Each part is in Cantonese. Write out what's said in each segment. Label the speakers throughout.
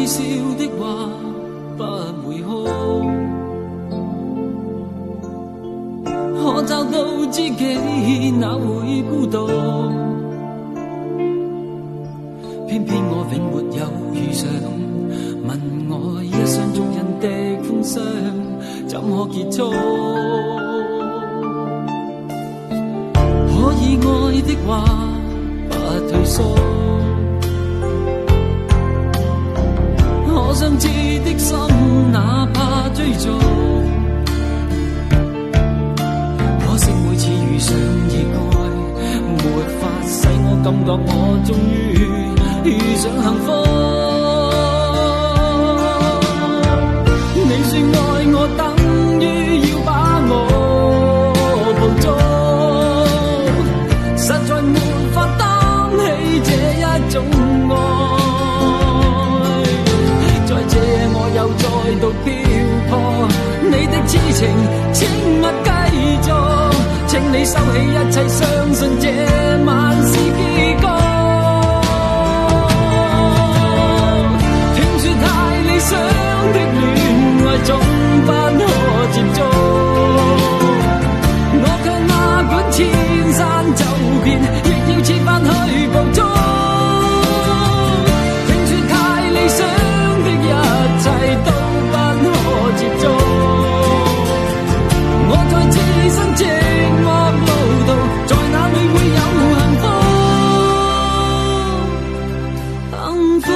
Speaker 1: 笑的話不回哭，可找到知己哪會孤獨？偏偏我永沒有遇上，問我一廂情願的歡傷怎可結束？可以愛的話不退縮，可相知的心哪怕追逐，可惜每次遇上意外，沒法使我感覺我終於遇上幸福。你說愛我等於要把我捕捉，實在沒法擔起這一種愛，在這夜我又再度漂泊，你的痴情請勿繼續，請你收起一切，相信這晚是結局。聽說太理想的戀愛總不可接觸，我卻哪管千山走遍，亦要設法去捕捉。聽說太理想的一切都不可接觸，我在自身寂寞路途，在哪裏會有幸福？幸福。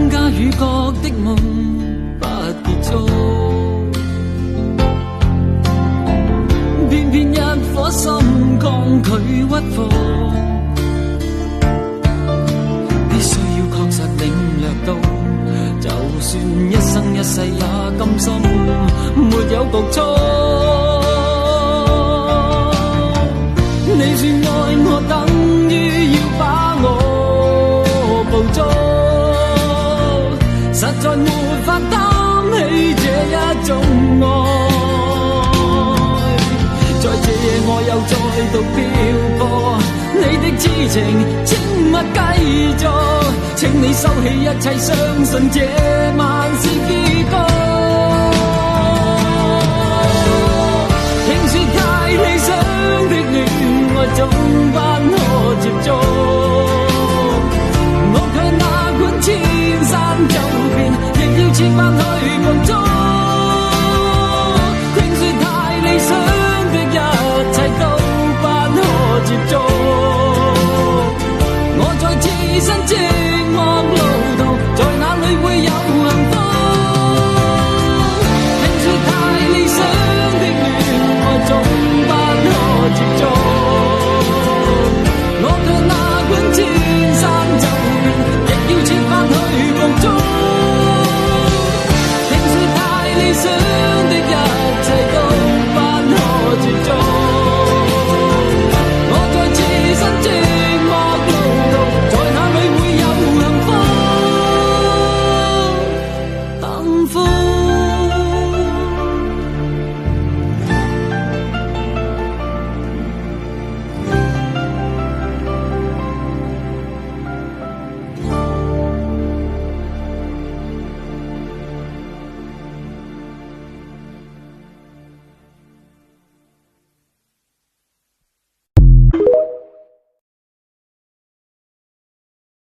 Speaker 1: 家與國的夢不結束，偏偏一顆心抗拒屈服，必須要確實領略到，就算一生一世也甘心沒有局促。你說愛我等於要把我捕捉，實在沒法擔起這一種愛，在這夜我又再度漂泊，你的痴情請勿繼續，請你收起一切，相信這晚是結局。聽說太理想的戀愛總不可接觸，我卻哪管千山走遍，亦要設法去捕捉。